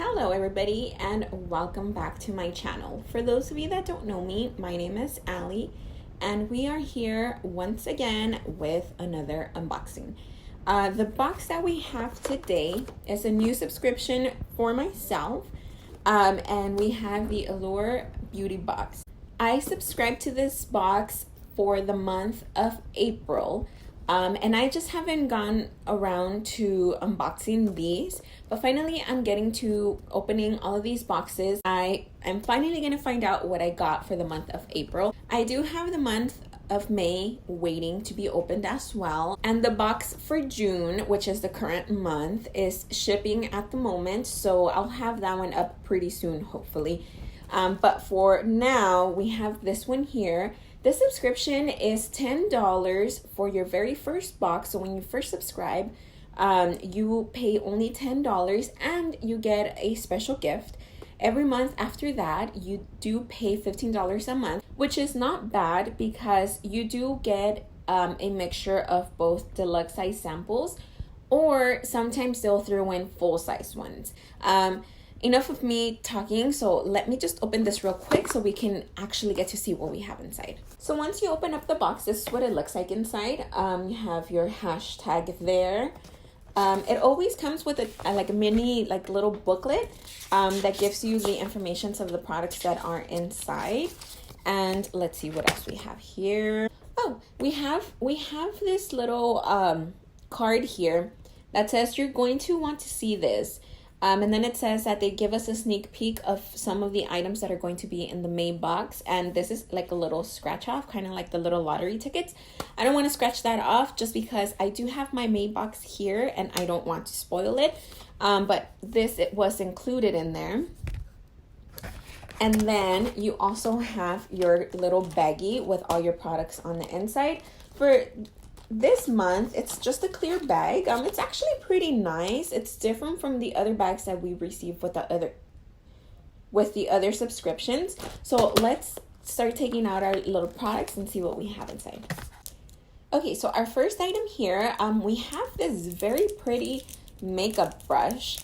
Hello everybody and welcome back to my channel. For those of you that don't know me, my name is Allie and we are here once again with another unboxing. The box that we have today is a new subscription for myself and we have the Allure beauty box. I subscribed to this box for the month of April. And I just haven't gone around to unboxing these, but finally I'm getting to opening all of these boxes. I am finally going to find out what I got for the month of April. I do have the month of May waiting to be opened as well. And the box for June, which is the current month, is shipping at the moment. So I'll have that one up pretty soon, hopefully. But for now, we have this one here. The subscription is $10 for your very first box. So when you first subscribe, you pay only $10 and you get a special gift. Every month after that, you do pay $15 a month, which is not bad because you do get a mixture of both deluxe size samples, or sometimes they'll throw in full size ones. Enough of me talking, so let me just open this real quick so we can actually get to see what we have inside. So once you open up the box, this is what it looks like inside. You have your hashtag there. It always comes with a mini little booklet that gives you the information of the products that are inside. And let's see what else we have here. Oh, we have this little card here that says you're going to want to see this. And then it says that they give us a sneak peek of some of the items that are going to be in the May box. And this is like a little scratch off, kind of like the little lottery tickets. I don't want to scratch that off just because I do have my May box here and I don't want to spoil it. But it was included in there. And then you also have your little baggie with all your products on the inside. For this month, it's just a clear bag. It's actually pretty nice. It's different from the other bags that we received with the other subscriptions. So let's start taking out our little products and see what we have inside. Okay, so our first item here, we have this very pretty makeup brush.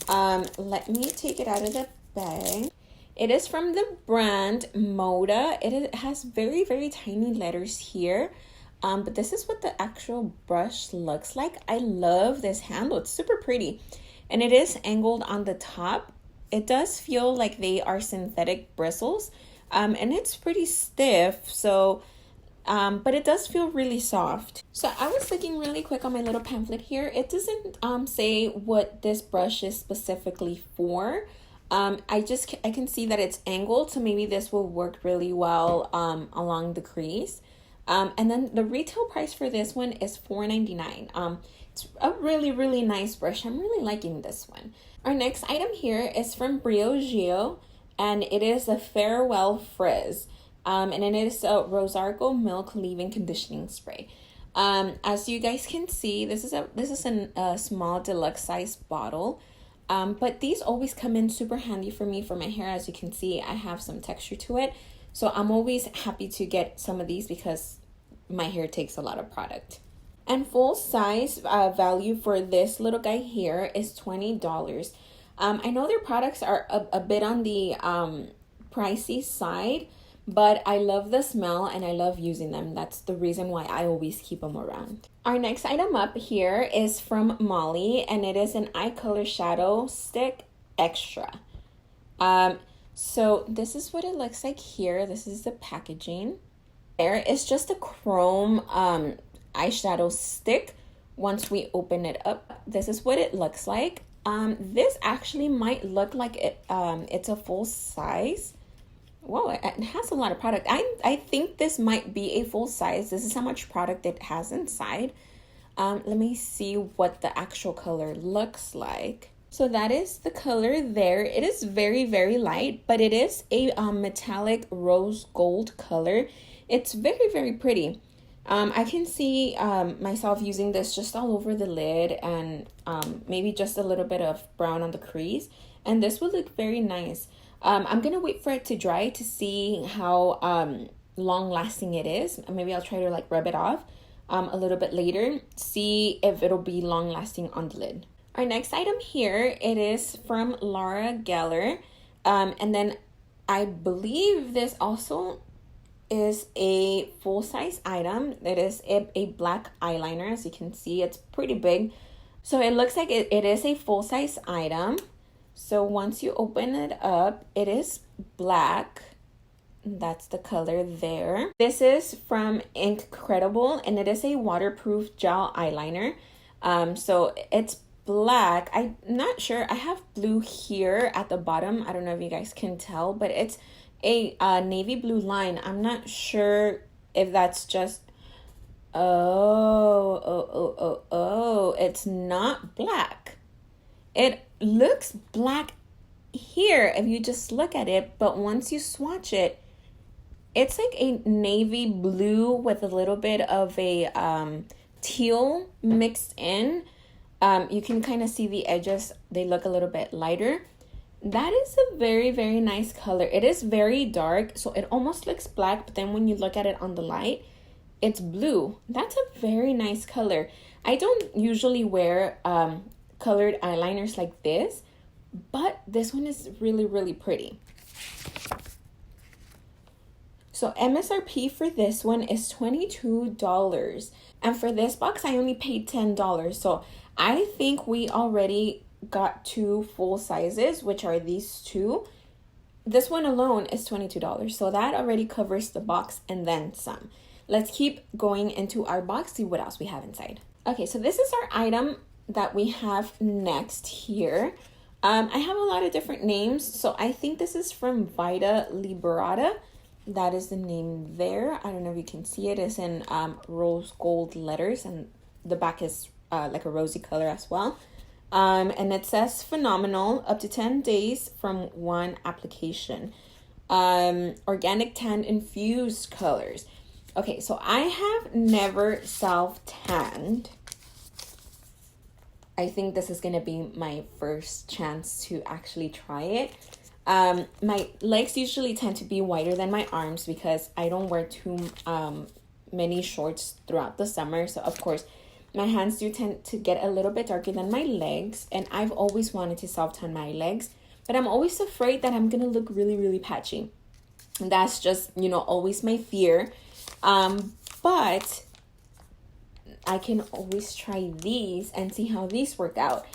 Let me take it out of the bag. It is from the brand Moda. It has very, very tiny letters here. But this is what the actual brush looks like. I love this handle. It's super pretty. And it is angled on the top. It does feel like they are synthetic bristles. And it's pretty stiff. So, but it does feel really soft. So I was looking really quick on my little pamphlet here. It doesn't say what this brush is specifically for. I can see that it's angled. So maybe this will work really well along the crease. And then the retail price for this one is $4.99. It's a really, really nice brush. I'm really liking this one. Our next item here is from Briogeo, and it is a Farewell Frizz. And it is a Rosarco Milk Leave-In Conditioning Spray. As you guys can see, this is a small deluxe size bottle. But these always come in super handy for me for my hair. As you can see, I have some texture to it. So I'm always happy to get some of these because my hair takes a lot of product. And full size value for this little guy here is $20. I know their products are a bit on the pricey side, but I love the smell and I love using them. That's the reason why I always keep them around. Our next item up here is from Molly, and it is an eye color shadow stick extra. So this is what it looks like here. This is the packaging. There is just a chrome eyeshadow stick. Once we open it up, this is what it looks like. This actually might look like it's a full size. Whoa, it has a lot of product. I think this might be a full size. This is how much product it has inside. Let me see what the actual color looks like. So that is the color there. It is very, very light, but it is a metallic rose gold color. It's very, very pretty. I can see myself using this just all over the lid and maybe just a little bit of brown on the crease. And this would look very nice. I'm going to wait for it to dry to see how long lasting it is. Maybe I'll try to rub it off a little bit later. See if it'll be long lasting on the lid. Our next item here, it is from Laura Geller. And then I believe this also is a full-size item. It is a black eyeliner. As you can see, it's pretty big. So it looks like it is a full-size item. So once you open it up, it is black. That's the color there. This is from Incredible, and it is a waterproof gel eyeliner. So it's black. I'm not sure. I have blue here at the bottom. I don't know if you guys can tell, but it's a navy blue line. I'm not sure if that's just it's not black. It looks black here if you just look at it, but once you swatch it, it's like a navy blue with a little bit of a teal mixed in. You can kind of see the edges. They look a little bit lighter. That is a very, very nice color. It is very dark, so it almost looks black, but then when you look at it on the light, it's blue. That's a very nice color. I don't usually wear colored eyeliners like this, but this one is really, really pretty. So MSRP for this one is $22. And for this box, I only paid $10. So I think we already got two full sizes, which are these two. This one alone is $22. So that already covers the box and then some. Let's keep going into our box, see what else we have inside. Okay, so this is our item that we have next here. I have a lot of different names. So I think this is from Vita Liberata. That is the name there. I don't know if you can see it. It's in rose gold letters, and the back is like a rosy color as well. And it says phenomenal, up to 10 days from one application. Organic tan infused colors. Okay, so I have never self-tanned. I think this is going to be my first chance to actually try it. My legs usually tend to be whiter than my arms because I don't wear too many shorts throughout the summer. So of course, my hands do tend to get a little bit darker than my legs. And I've always wanted to self-tan my legs, but I'm always afraid that I'm going to look really, really patchy. And that's just, always my fear. But I can always try these and see how these work out.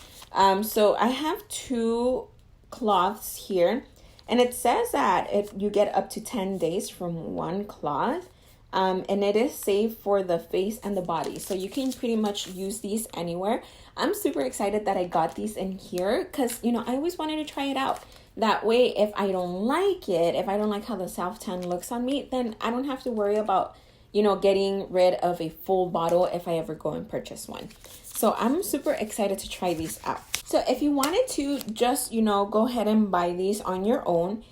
So I have two cloths here, and it says that you get up to 10 days from one cloth, and it is safe for the face and the body, so you can pretty much use these anywhere. I'm super excited that I got these in here because I always wanted to try it out. That way, if I don't like it, if I don't like how the self-tan looks on me, then I don't have to worry about getting rid of a full bottle if I ever go and purchase one. So I'm super excited to try these out. So if you wanted to just, go ahead and buy these on your own,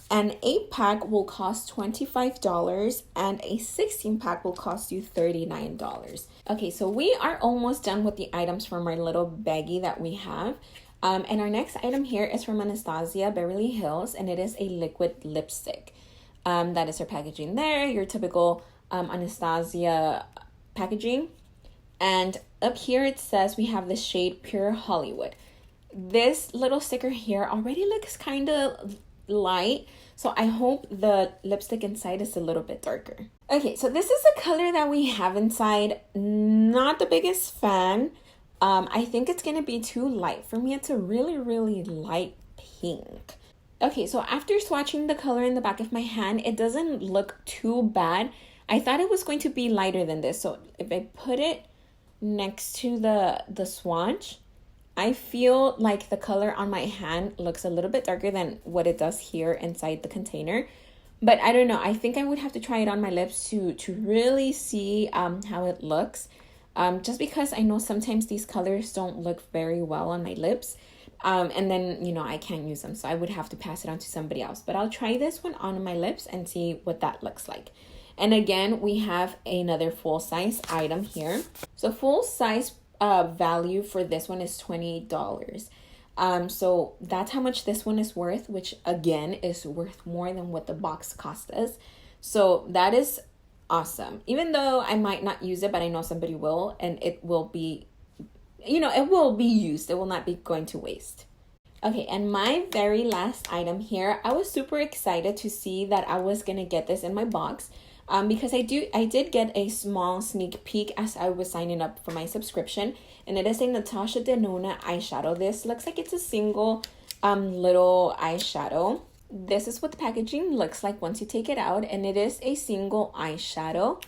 an 8-pack will cost $25 and a 16-pack will cost you $39. Okay, so we are almost done with the items from our little baggie that we have. And our next item here is from Anastasia Beverly Hills, and it is a liquid lipstick. That is her packaging there, your typical Anastasia packaging. And up here it says we have the shade Pure Hollywood. This little sticker here already looks kind of light, so I hope the lipstick inside is a little bit darker. Okay, so this is the color that we have inside. Not the biggest fan. I think it's gonna be too light for me. It's a really, really light pink. Okay, so after swatching the color in the back of my hand, it doesn't look too bad. I thought it was going to be lighter than this, so if I put it next to the swatch, I feel like the color on my hand looks a little bit darker than what it does here inside the container. But I don't know, I think I would have to try it on my lips to really see how it looks. Just because I know sometimes these colors don't look very well on my lips. And then, I can't use them, so I would have to pass it on to somebody else. But I'll try this one on my lips and see what that looks like. And again, we have another full-size item here. So full-size value for this one is $20. So that's how much this one is worth, which again is worth more than what the box cost us. So that is awesome. Even though I might not use it, but I know somebody will, and it will be it will be used. It will not be going to waste. Okay, and my very last item here, I was super excited to see that I was gonna get this in my box, because I did get a small sneak peek as I was signing up for my subscription, and it is a Natasha Denona eyeshadow. This looks like it's a single little eyeshadow. This is what the packaging looks like once you take it out, and it is a single eyeshadow.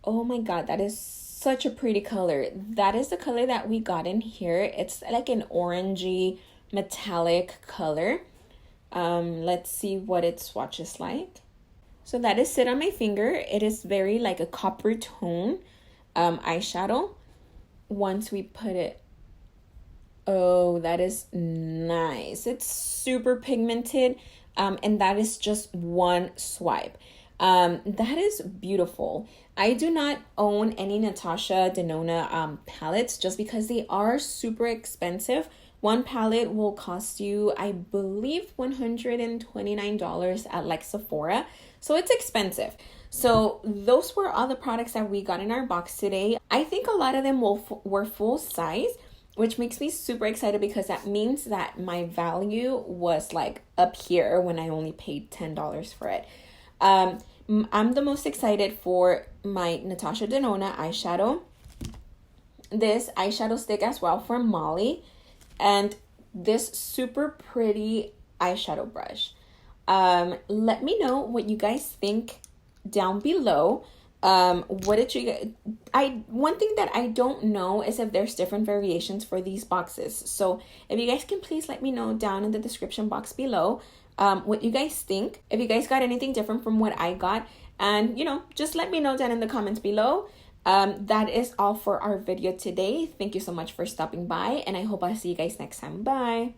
Oh my god, that is such a pretty color. That is the color that we got in here. It's like an orangey metallic color. Let's see what it swatches like. So that is sit on my finger. It is very like a copper tone eyeshadow. Once we put it, oh, that is nice. It's super pigmented, and that is just one swipe. That is beautiful. I do not own any Natasha Denona palettes just because they are super expensive. One palette will cost you, I believe, $129 at like Sephora. So it's expensive. So those were all the products that we got in our box today. I think a lot of them were full size, which makes me super excited because that means that my value was like up here when I only paid $10 for it. I'm the most excited for my Natasha Denona eyeshadow, this eyeshadow stick as well from Molly, and this super pretty eyeshadow brush. Let me know what you guys think down below. What did you one thing that I don't know is if there's different variations for these boxes. So if you guys can please let me know down in the description box below what you guys think, if you guys got anything different from what I got, and just let me know down in the comments below. That is all for our video today. Thank you so much for stopping by, and I hope I'll see you guys next time. Bye.